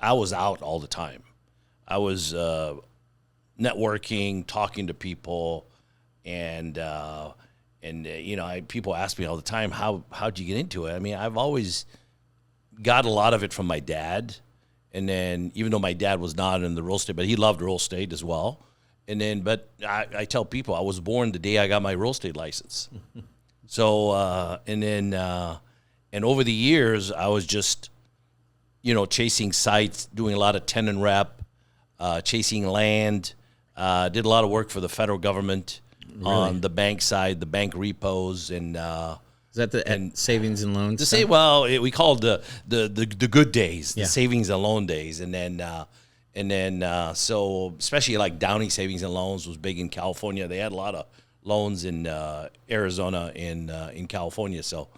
I was out all the time. I was networking, talking to people, and people ask me all the time, how'd you get into it? I mean, I've always got a lot of it from my dad, and then even though my dad was not in the real estate, but he loved real estate as well. And then, but I tell people I was born the day I got my real estate license. So and over the years I was just chasing sites, doing a lot of tenant rep, chasing land. Did a lot of work for the federal government on the bank side, the bank repos, and is that the savings and loans? We called the good days, the savings and loan days, and then so especially like Downey Savings and Loans was big in California. They had a lot of loans in Arizona and in California, so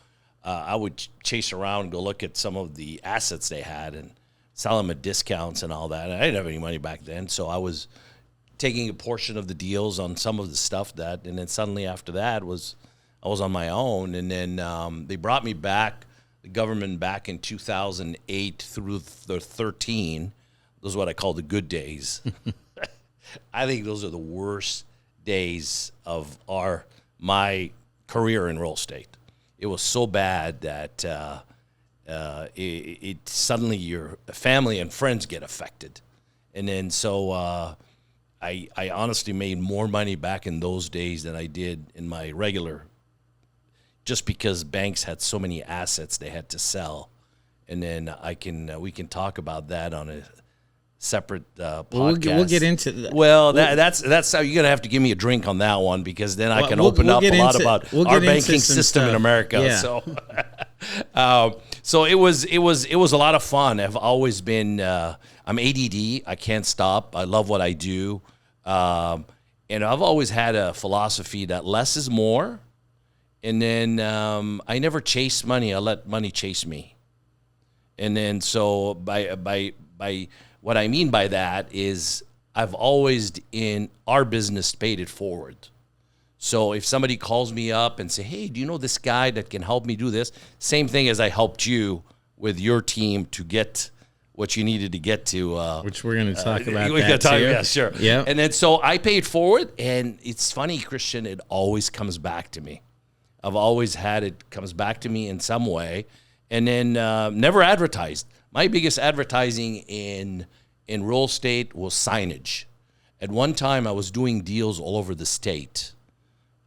I would chase around and go look at some of the assets they had and sell them at discounts and all that. And I didn't have any money back then, so I was taking a portion of the deals on some of the stuff and then suddenly after that I was on my own. And then they brought me back, the government back in 2008 through 13. Those are what I call the good days. I think those are the worst days of my career in real estate. It was so bad that it suddenly your family and friends get affected. And then so I honestly made more money back in those days than I did in my regular, just because banks had so many assets they had to sell. And then we can talk about that on a separate podcast. We'll get into that. Well, that's how you're gonna have to give me a drink on that one, because then I can open up a lot about our banking system in America. Yeah. So it was a lot of fun. I've always been I'm ADD. I can't stop. I love what I do, and I've always had a philosophy that less is more. And then I never chase money. I let money chase me. And then so by what I mean by that is I've always in our business paid it forward. So if somebody calls me up and say, hey, do you know this guy that can help me do this? Same thing as I helped you with your team to get what you needed to get to. Which we're going to talk about Yeah, sure. Yeah. And then so I paid forward, and it's funny, Kristian, it always comes back to me. I've always had it comes back to me in some way. And then never advertised. My biggest advertising in real estate was signage. At one time, I was doing deals all over the state.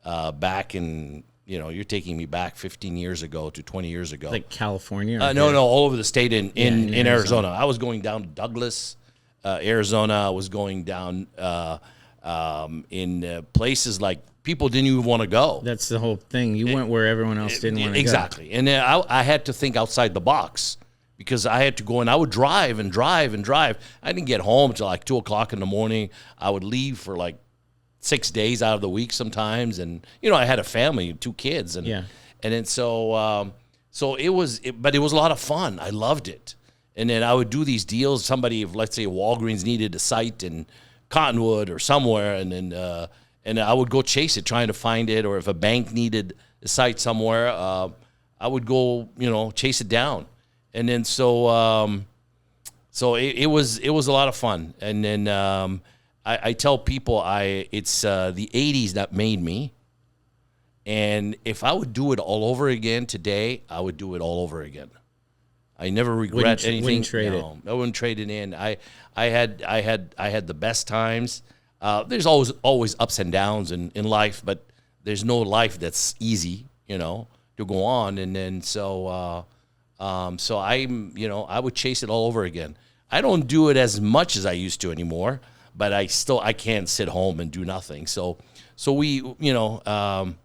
Back in, you're taking me back 15 years ago to 20 years ago. Like California? No, all over the state in Arizona. I was going down to Douglas, Arizona. I was going down in places like people didn't even want to go. That's the whole thing. You went where everyone else didn't want to go. Exactly. And then I had to think outside the box, because I had to go, and I would drive and drive and drive. I didn't get home until like 2 o'clock in the morning. I would leave for like 6 days out of the week sometimes. And, I had a family, 2 kids. And then so it was a lot of fun. I loved it. And then I would do these deals. Somebody, if let's say Walgreens needed a site in Cottonwood or somewhere, and then and I would go chase it, trying to find it. Or if a bank needed a site somewhere, I would go, chase it down. And then so it was a lot of fun. And then I tell people it's the 80s that made me. And if I would do it all over again today, I would do it all over again. I never regret anything. Wouldn't trade it. I wouldn't trade it in. I had the best times. There's always ups and downs in life, but there's no life that's easy, to go on. And then so I would chase it all over again. I don't do it as much as I used to anymore, but I can't sit home and do nothing. So we, Jana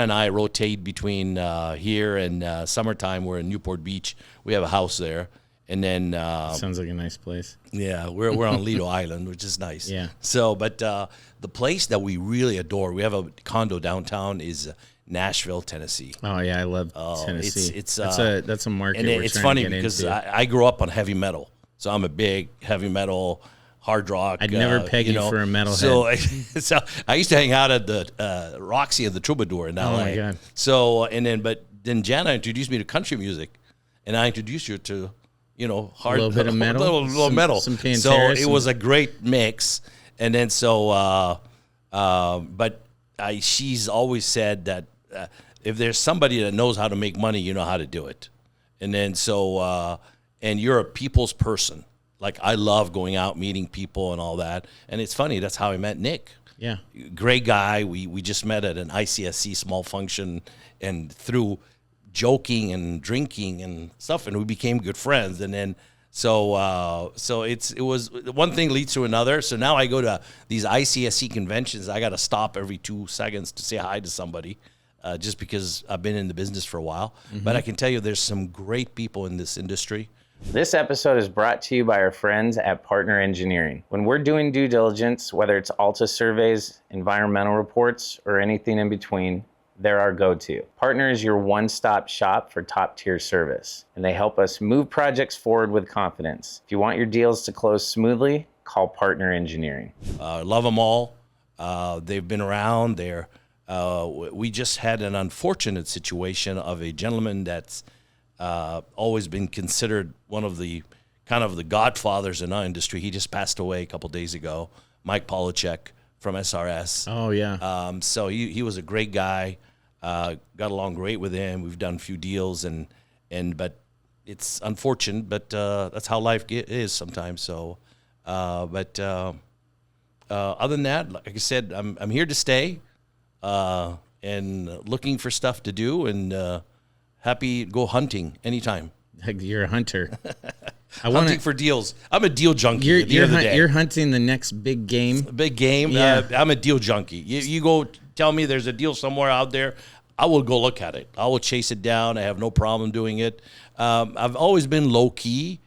and I rotate between here and summertime. We're in Newport Beach. We have a house there. And then sounds like a nice place. Yeah, we're on Lido Island, which is nice. Yeah. So, but the place that we really adore, we have a condo downtown, is Nashville, Tennessee. Oh yeah, I love Tennessee. It's that's a market. And it's funny because I grew up on heavy metal, so I'm a big heavy metal, hard rock. I'd never peg you for a metalhead. So I used to hang out at the Roxy and the Troubadour in LA. Oh my God. So but then Jana introduced me to country music, and I introduced her to hard, a little bit of metal, little metal. Some Pantera, so it was a great mix. And then she's always said that if there's somebody that knows how to make money, you know how to do it. And then and you're a people's person. Like, I love going out, meeting people and all that. And it's funny, that's how I met Nick. Yeah. Great guy. We just met at an ICSC small function, and through joking and drinking and stuff, and we became good friends. And then so it was one thing leads to another. So now I go to these ICSC conventions. I got to stop every 2 seconds to say hi to somebody, just because I've been in the business for a while. Mm-hmm. But I can tell you there's some great people in this industry. This episode is brought to you by our friends at Partner Engineering. When we're doing due diligence, whether it's Alta surveys, environmental reports, or anything in between, they're our go-to. Partner is your one-stop shop for top-tier service, and they help us move projects forward with confidence. If you want your deals to close smoothly, call Partner Engineering. Love them all. They've been around. We just had an unfortunate situation of a gentleman that's always been considered one of the kind of the godfathers in our industry. He just passed away a couple days ago, Mike Polachek from SRS. Oh, yeah. So he was a great guy. Got along great with him. We've done a few deals, but it's unfortunate, but that's how life is sometimes. So, other than that, like I said, I'm here to stay, and looking for stuff to do, and happy to go hunting anytime. You're a hunter. Hunting for deals. I'm a deal junkie. You're hunting the next big game. Big game. Yeah. I'm a deal junkie. You go tell me there's a deal somewhere out there, I will go look at it. I will chase it down. I have no problem doing it. I've always been low key.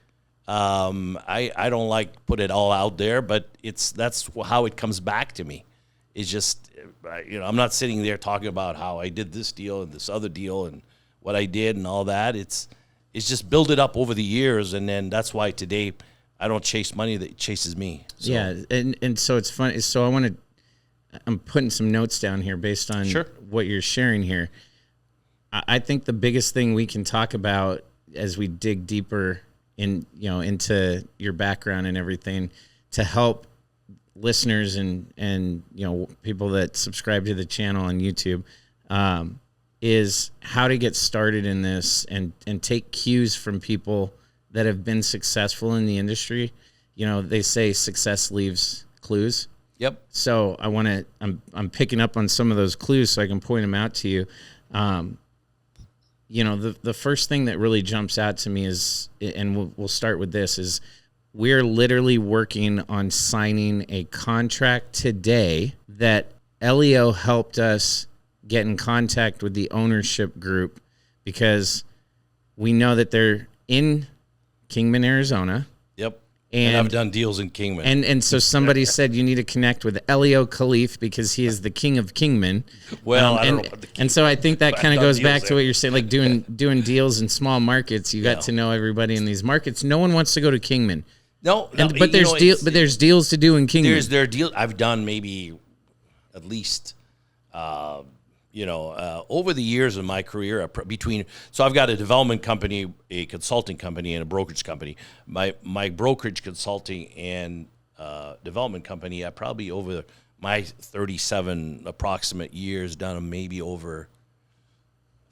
I don't like put it all out there, but that's how it comes back to me. It's just, I'm not sitting there talking about how I did this deal and this other deal and what I did and all that. It's just build it up over the years, and then that's why today I don't chase money, that chases me. So. Yeah, and so it's funny. So I'm putting some notes down here based on what you're sharing here. I think the biggest thing we can talk about as we dig deeper into your background and everything to help listeners and people that subscribe to the channel on YouTube, is how to get started in this and take cues from people that have been successful in the industry. They say success leaves clues. Yep. So I'm picking up on some of those clues so I can point them out to you. The first thing that really jumps out to me is, and we'll start with this, is we're literally working on signing a contract today that Elio helped us get in contact with the ownership group, because we know that they're in Kingman, Arizona. Yep. And I've done deals in Kingman. And so somebody said you need to connect with Elio Khalife because he is the king of Kingman. Well, I don't know about the king. And so I think that kind of goes back to what you're saying, like doing deals in small markets. You got to know everybody in these markets. No one wants to go to Kingman. No, but there's deals to do in Kingman. There are deals. I've done maybe at least over the years of my career, so I've got a development company, a consulting company, and a brokerage company. My brokerage, consulting, and development company, I probably over my 37 approximate years done maybe over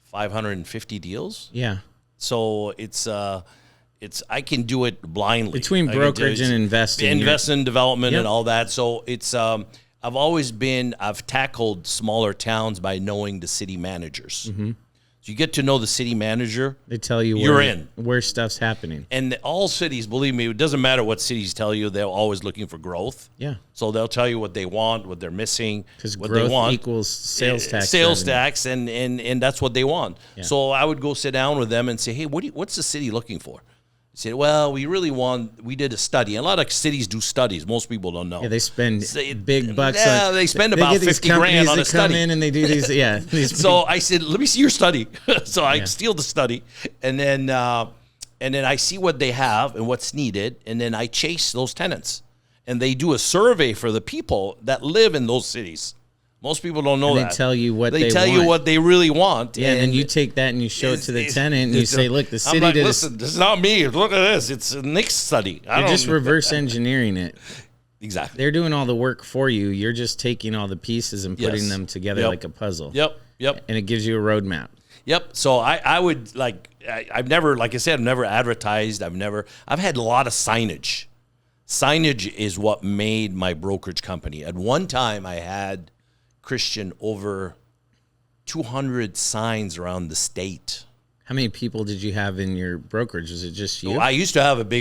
550 deals. Yeah. So it's I can do it blindly. Between brokerage and investing. Invest in development and all that. So it's I've tackled smaller towns by knowing the city managers. Mm-hmm. So you get to know the city manager. They tell you where stuff's happening. And all cities, believe me, it doesn't matter what cities tell you, they're always looking for growth. Yeah. So they'll tell you what they want, what they're missing, what growth they want. Equals sales tax. Sales tax, and that's what they want. Yeah. So I would go sit down with them and say, hey, what's the city looking for? Said, well, we did a study. A lot of cities do studies. Most people don't know. Yeah, they spend big bucks. Yeah, they spend about 50 grand on a study. Come in and they do these. Yeah. So I said, let me see your study. So I steal the study, and then I see what they have and what's needed, and then I chase those tenants, and they do a survey for the people that live in those cities. Most people don't know that. They tell you what they tell want. you what they really want. Yeah, and then you take that and you show it to the tenant, and you say, "Look, the city I'm like, did listen, this is not me. Look at this. It's a Nick's study. You're just reverse engineering it. Exactly. They're doing all the work for you. You're just taking all the pieces and putting them together like a puzzle. Yep. And it gives you a roadmap. Yep. So I would I've never, like I said, I've never advertised. I've had a lot of signage. Signage is what made my brokerage company. At one time, I had, Kristian, over 200 signs around the state. How many people did you have in your brokerage? Was it just you? I used to have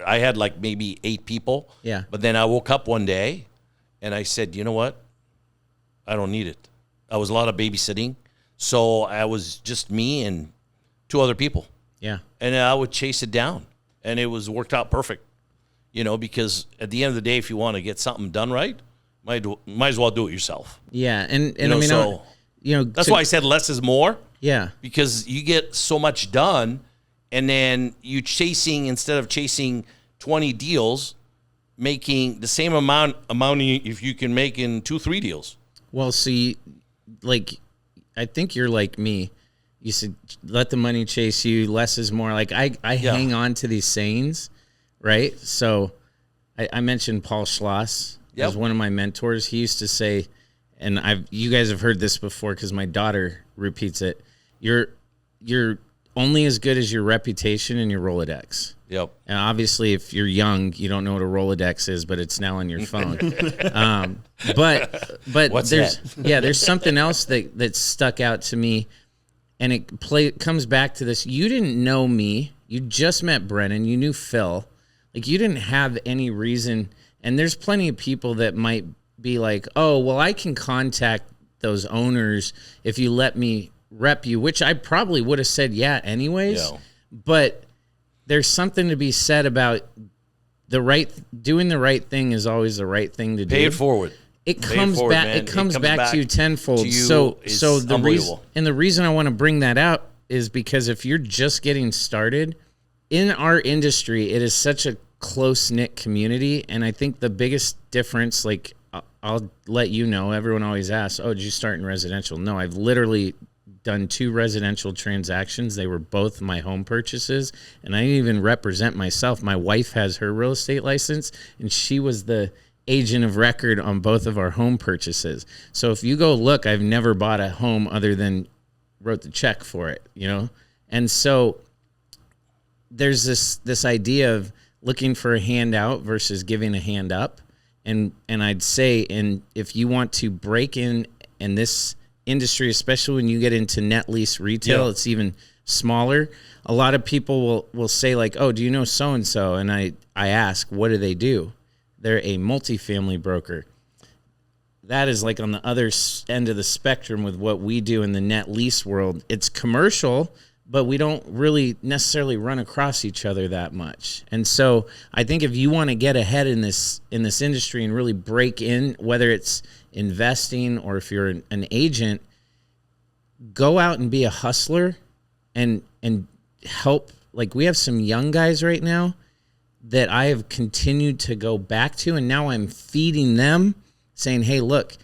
I had like maybe 8 people. Yeah. But then I woke up one day and I said, you know what? I don't need it. I was a lot of babysitting. So I was just me and 2 other people. Yeah. And I would chase it down. And it worked out perfect. Because at the end of the day, if you want to get something done right, might as well do it yourself. Yeah. And I mean, that's why I said less is more. Yeah. Because you get so much done, and then instead of chasing 20 deals, making the same amount if you can make in 2-3 deals. Well, see, I think you're like me. You said, let the money chase you. Less is more. Like I hang on to these sayings, right? So I mentioned Paul Schloss as one of my mentors. He used to say, and you guys have heard this before because my daughter repeats it. You're only as good as your reputation and your Rolodex. Yep. And obviously, if you're young, you don't know what a Rolodex is, but it's now on your phone. But what's there's something else that stuck out to me, and it comes back to this. You didn't know me. You just met Brennan. You knew Phil. Like, you didn't have any reason. And there's plenty of people that might be like, oh, well, I can contact those owners if you let me rep you, which I probably would have said yeah anyways. Yeah. But there's something to be said about doing the right thing is always the right thing to do. Pay it forward. It comes back. Man. It comes back to you tenfold. So the reason I want to bring that up is because if you're just getting started in our industry, it is such a close-knit community, and I think the biggest difference, like I'll let you know, everyone always asks, oh, did you start in residential? No, I've literally done 2 residential transactions. They were both my home purchases, and I didn't even represent myself. My wife has her real estate license, and she was the agent of record on both of our home purchases. So if you go look, I've never bought a home other than wrote the check for it, And so there's this idea of looking for a handout versus giving a hand up. And I'd say, if you want to break in this industry, especially when you get into net lease retail, it's even smaller. A lot of people will say like, oh, do you know so-and-so? And I ask, what do they do? They're a multifamily broker. That is like on the other end of the spectrum with what we do in the net lease world. It's commercial, but we don't really necessarily run across each other that much. And so I think if you want to get ahead in this industry and really break in, whether it's investing or if you're an agent, go out and be a hustler and help. Like, we have some young guys right now that I have continued to go back to, and now I'm feeding them, saying, hey, look,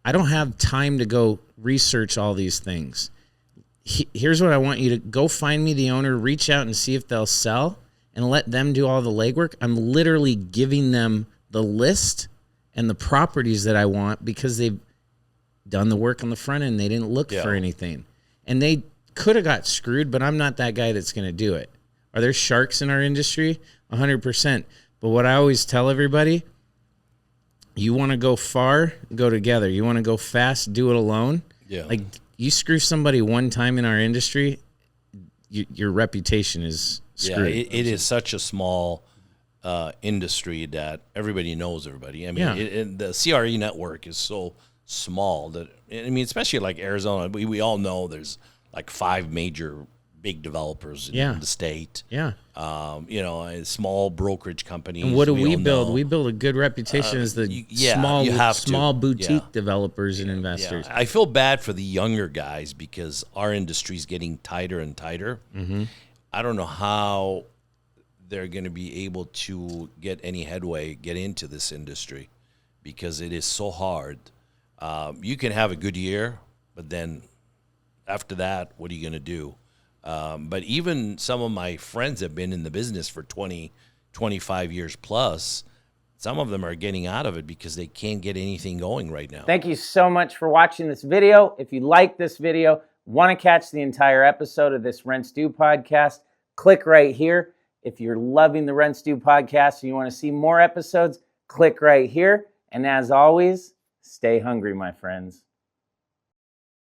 I don't have time to go research all these things. Here's what I want you to go find me the owner, reach out and see if they'll sell, and let them do all the legwork. I'm literally giving them the list and the properties that I want because they've done the work on the front end. They didn't look for anything. And they could have got screwed, but I'm not that guy that's going to do it. Are there sharks in our industry? 100%. But what I always tell everybody, you want to go far, go together. You want to go fast, do it alone. Yeah. Like, you screw somebody one time in our industry, your reputation is screwed. Yeah, it is such a small industry that everybody knows everybody. I mean, the CRE network is so small that, I mean, especially like Arizona, we all know there's like 5 major big developers in the state. Yeah. A small brokerage companies. And what do we build? We build a good reputation as the small boutique developers and investors. Yeah. I feel bad for the younger guys because our industry is getting tighter and tighter. Mm-hmm. I don't know how they're going to be able to get any headway, get into this industry because it is so hard. You can have a good year, but then after that, what are you going to do? But even some of my friends have been in the business for 20, 25 years plus. Some of them are getting out of it because they can't get anything going right now. Thank you so much for watching this video. If you like this video, want to catch the entire episode of this Rent Stew podcast, click right here. If you're loving the Rent Stew podcast and you want to see more episodes, click right here. And as always, stay hungry, my friends.